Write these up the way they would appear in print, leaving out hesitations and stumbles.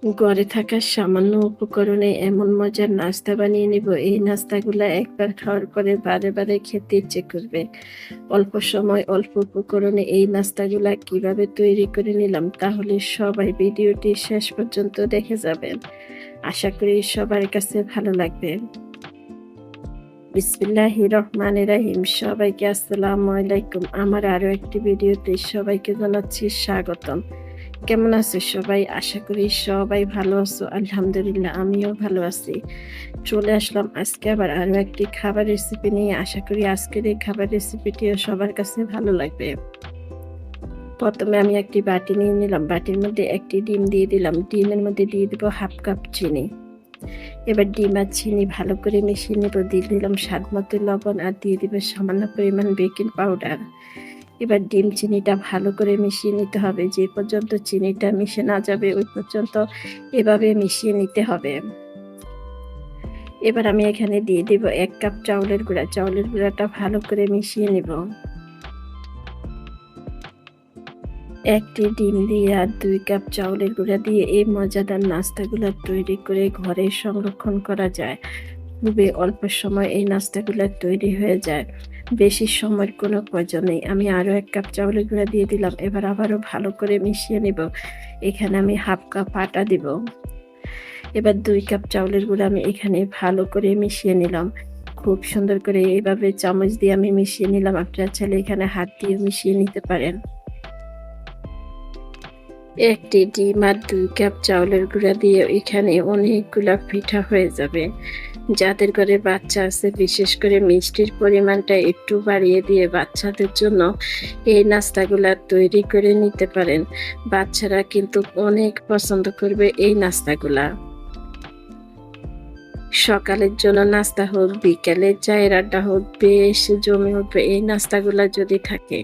ঘরে থাকা সামান্য উপকরণে এমন মজার নাস্তা বানিয়ে নিব, এই নাস্তাগুলা একবার খাওয়ার পরে বারে বারে খেতে ইচ্ছে করবে। অল্প সময় অল্প উপকরণে এই নাস্তাগুলা কিভাবে তৈরি করে নিলাম, তাহলে সবাই ভিডিওটি শেষ পর্যন্ত দেখে যাবেন। আশা করি সবার কাছে ভালো লাগবে। বিসমিল্লাহির রহমানির রহিম। সবাইকে আসসালামু আলাইকুম। আমার আরো একটি ভিডিওতে সবাইকে জানাচ্ছি স্বাগতম। কেমন আছো সবাই? আশা করি সবাই ভালো আছো। আলহামদুলিল্লাহ আমিও ভালো আছি। চলে আসলাম আজকে আবার আরো একটি খাবার রেসিপি নিয়ে। আশা করি আজকের এই খাবার রেসিপিটিও সবার কাছে ভালো লাগবে। প্রথমে আমি একটি বাটি নিয়ে নিলাম। বাটির মধ্যে একটি ডিম দিয়ে দিলাম। ডিমের মধ্যে দিয়ে দিব হাফ কাপ চিনি। এবার ডিম আর চিনি ভালো করে মিশিয়ে নেব। দিয়ে দিলাম স্বাদ মতো লবণ আর দিয়ে দিব সামান্য পরিমাণ বেকিং পাউডার। এবার ডিম চিনিটা ভালো করে মিশিয়ে নিতে হবে। যে পর্যন্ত চিনিটা মিশে না যাবে ওই পর্যন্ত এভাবে মিশিয়ে নিতে হবে। এবার আমি এখানে দিয়ে দেব 1 কাপ চাউলের গুঁড়া। চাউলের গুঁড়াটা ভালো করে মিশিয়ে নেব। একটি ডিম দিয়ে আর 2 কাপ চাউলের গুঁড়া দিয়ে এই মজাদার নাস্তাগুলো তৈরি করে ঘরে সংরক্ষণ করা যায়। খুবই অল্প সময় এই নাস্তাগুলো তৈরি হয়ে যায়। বেশি সময়ের কোনো প্রয়োজন নেই। আমি আরও 1 কাপ চাউলের গুঁড়া দিয়ে দিলাম। এবার আবারও ভালো করে মিশিয়ে নিব। এখানে আমি হাফ কাপ আটা দিব। এবার 2 কাপ চাউলের গুঁড়া আমি এখানে ভালো করে মিশিয়ে নিলাম। খুব সুন্দর করে এভাবে চামচ দিয়ে আমি মিশিয়ে নিলাম। আপনারা চাইলে এখানে হাত দিয়ে মিশিয়ে নিতে পারেন। একটি ডিম আর 2 কাপ চাউলের গুঁড়া দিয়ে এখানে অনেকগুলা পিঠা হয়ে যাবে। যাদের ঘরে বাচ্চা আছে বিশেষ করে মিষ্টির পরিমাণটা একটু বাড়িয়ে দিয়ে বাচ্চাদের জন্য এই নাস্তাগুলা তৈরি করে নিতে পারেন। বাচ্চারা কিন্তু অনেক পছন্দ করবে এই নাস্তাগুলা। সকালের জন্য নাস্তা হোক, বিকালে চায়ের আড্ডা হোক, বেশ জমে উঠবে এই নাস্তাগুলা যদি থাকে।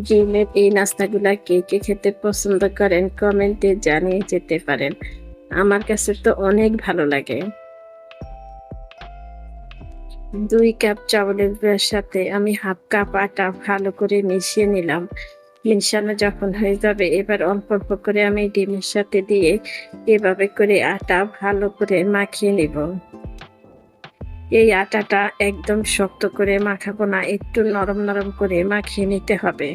ডিমের এই নাস্তাগুলা কে কে খেতে পছন্দ করেন কমেন্টে জানিয়ে যেতে পারেন। আমার কাছে তো অনেক ভালো লাগে। 2 কাপ চাউলের গুঁড়ার সাথে আমি হাফ কাপ আটা ভালো করে মিশিয়ে নিলাম। মিশানো যখন হয়ে যাবে এবার অল্প অল্প করে আমি ডিমের সাথে দিয়ে এভাবে করে আটা ভালো করে মাখিয়ে নিব। এই আটাটা একদম শক্ত করে মাখাবো না, একটু নরম নরম করে মাখিয়ে নিতে হবে।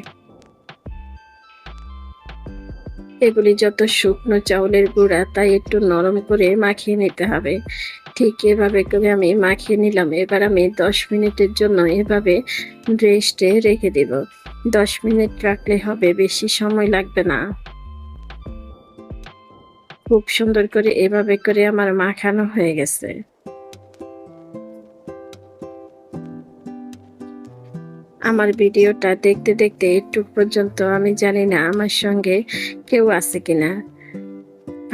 এগুলি যত শুকনো চাউলের গুঁড়া তাই একটু নরম করে মাখিয়ে নিতে হবে। ঠিক এভাবে করে আমি মাখিয়ে নিলাম। এবার আমি 10 মিনিটের জন্য এভাবে রেস্টে রেখে দেব। 10 মিনিট রাখলে হবে, বেশি সময় লাগবে না। খুব সুন্দর করে এভাবে করে আমার মাখানো হয়ে গেছে। আমার ভিডিওটা দেখতে দেখতে একটু পর্যন্ত আমি জানি না আমার সঙ্গে কেউ আছে কিনা।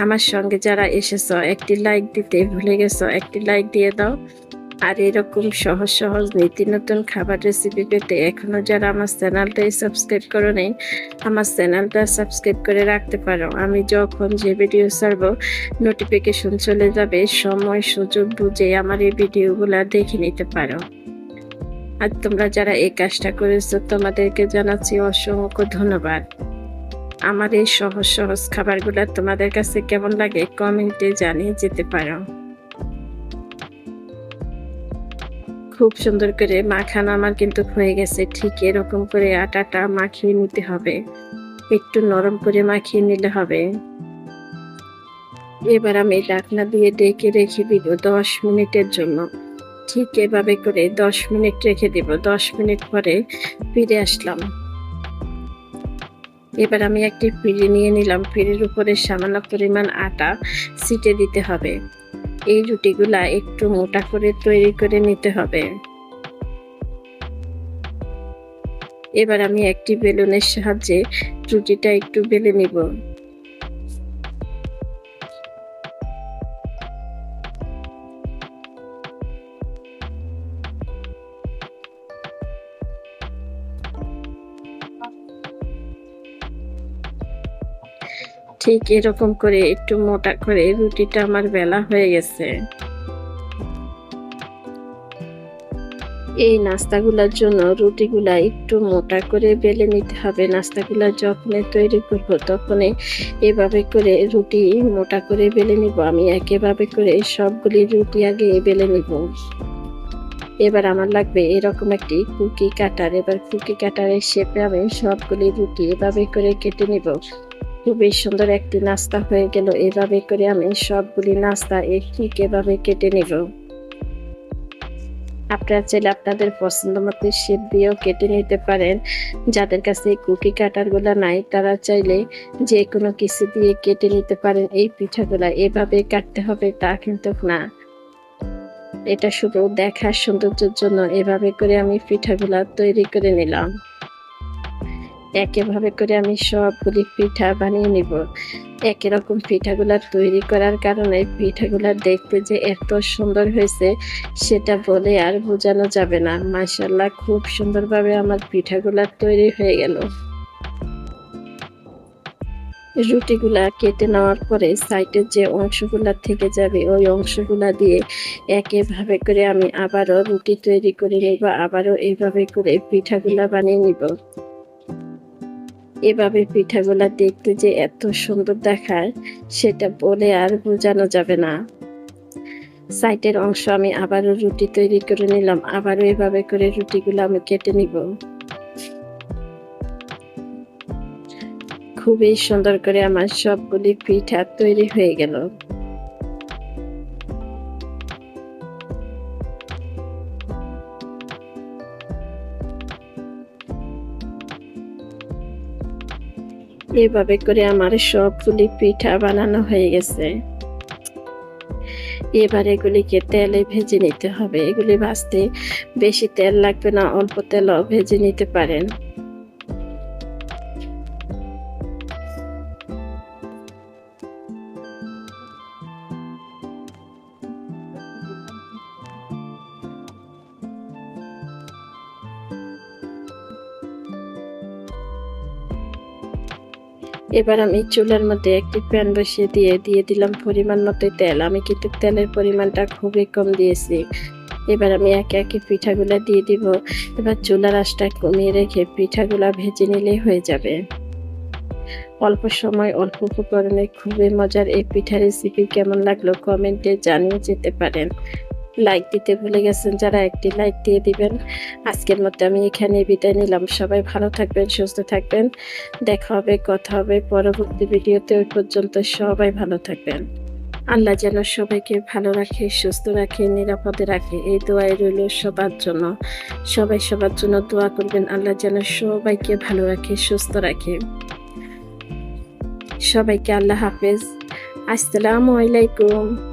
আমার সঙ্গে যারা এসেছো একটি লাইক দিতে ভুলে গেছো, একটি লাইক দিয়ে দাও। আর এরকম সহজ সহজ নীতি নতুন খাবার রেসিপি পেতে এখনো যারা আমার চ্যানেলটাই সাবস্ক্রাইব করো নাই, আমার চ্যানেলটা সাবস্ক্রাইব করে রাখতে পারো। আমি যখন যে ভিডিও ছাড়বো নোটিফিকেশন চলে যাবে, সময় সুযোগ বুঝে আমার এই ভিডিওগুলা দেখে নিতে পারো। আর তোমরা যারা এই কাজটা করেছো তোমাদেরকে জানাচ্ছি অসংখ্য ধন্যবাদ। আমার এই সহজ সহজ খাবারগুলো তোমাদের কাছে কেমন লাগে কমেন্টে জানিয়ে যেতে পারো। খুব সুন্দর করে মাখানো আমার কিন্তু হয়ে গেছে। ঠিক এরকম করে আটাটা মাখিয়ে নিতে হবে। একটু নরম করে মাখিয়ে নিলে হবে। এবার আমি ঢাকনা দিয়ে ঢেকে রেখে দিব 10 মিনিটের জন্য। ঠিক এভাবে করে 10 মিনিট রেখে দিব। 10 মিনিট পরে ফিরে আসলাম। এবার আমি একটি পিঁড়ি নিয়ে নিলাম। পিঁড়ির উপরে সামান্য পরিমাণ আটা ছিটে দিতে হবে। এই রুটিগুলা একটু মোটা করে তৈরি করে নিতে হবে। এবার আমি একটি বেলুনের সাহায্যে রুটিটা একটু বেলে নিব। ঠিক এরকম করে একটু মোটা করে রুটিটা আমার বেলা হয়ে গেছে। এই নাস্তাগুলার জন্য রুটিগুলা একটু মোটা করে বেলে নিতে হবে। নাস্তাগুলা যখনই তৈরি করব তখনই এভাবে করে রুটি মোটা করে বেলে নিব। আমি এভাবে করে সবগুলি রুটি আগে বেলে নিব। এবার আমার লাগবে এরকম একটি কুকি কাটার। এবার কুকি কাটারের শেপে আমি সবগুলি রুটি এভাবে করে কেটে নিব। খুবই সুন্দর একটি নাস্তা হয়ে গেল। এভাবে করে আমি সবগুলি নাস্তা ঠিক এভাবে কেটে নিব। আপনারা চাইলে আপনাদের পছন্দ মতো শেপ দিয়েও কেটে নিতে পারেন। যাদের কাছে এই কুকি কাটারগুলা নাই তারা চাইলে যে কোনো কিছু দিয়ে কেটে নিতে পারেন। এই পিঠাগুলা এভাবে কাটতে হবে তা কিন্তু না। এটা শুধু দেখার সৌন্দর্যের জন্য এভাবে করে আমি পিঠাগুলা তৈরি করে নিলাম। এভাবে করে আমি সবগুলি পিঠা বানিয়ে নিব। একই রকম পিঠাগুলা তৈরি করার কারণে পিঠাগুলা দেখতে যে এত সুন্দর হয়েছে সেটা বলে আর বোঝানো যাবে না। মাশাআল্লাহ, খুব সুন্দরভাবে আমার পিঠাগুলা তৈরি হয়ে গেল। রুটিগুলা কেটে নেওয়ার পরে সাইডের যে অংশগুলা থেকে যাবে ওই অংশগুলা দিয়ে এভাবে করে আমি আবারও রুটি তৈরি করে নিব। আবারও এইভাবে করে পিঠাগুলা বানিয়ে নিব। এভাবে পিঠাগুলা দেখতে যে এত সুন্দর দেখায় সেটা বলে আর বোঝানো যাবে না। সাইডের অংশ আমি আবারও রুটি তৈরি করে নিলাম। আবারও এভাবে করে রুটিগুলো আমি কেটে নিব। খুবই সুন্দর করে আমার সবগুলি পিঠা তৈরি হয়ে গেল। এভাবে করে আমার সবগুলি পিঠা বানানো হয়ে গেছে। এবার এগুলিকে তেলে ভেজে নিতে হবে। এগুলি ভাজতে বেশি তেল লাগবে না, অল্প তেলও ভেজে নিতে পারেন। এবার আমি চুলার মধ্যে একটি প্যান বসিয়ে দিয়ে দিলাম পরিমাণ মতো তেল। আমি কিন্তু তেলের পরিমাণটা খুবই কম দিয়েছি। এবার আমি একে পিঠাগুলা দিয়ে দিব। এবার চুলার আঁচটা কমিয়ে রেখে পিঠাগুলা ভেজে নিলেই হয়ে যাবে। অল্প সময় অল্প উপকরণে খুবই মজার এই পিঠা রেসিপি কেমন লাগলো কমেন্টে জানিয়ে যেতে পারেন। লাইক দিতে ভুলে গেছেন যারা একটি লাইক দিয়ে দিবেন। আজকের মতো আমি এখানে বিদায় নিলাম। সবাই ভালো থাকবেন, সুস্থ থাকবেন। দেখা হবে, কথা হবে পরবর্তী ভিডিওতে। ওই পর্যন্ত সবাই ভালো থাকবেন। আল্লাহ যেন সবাইকে ভালো রাখে, সুস্থ রাখে, নিরাপদে রাখে এই দোয়াই রইল সবার জন্য। সবাই সবার জন্য দোয়া করবেন। আল্লাহ যেন সবাইকে ভালো রাখে, সুস্থ রাখে। সবাইকে আল্লাহ হাফেজ। আসসালামু আলাইকুম।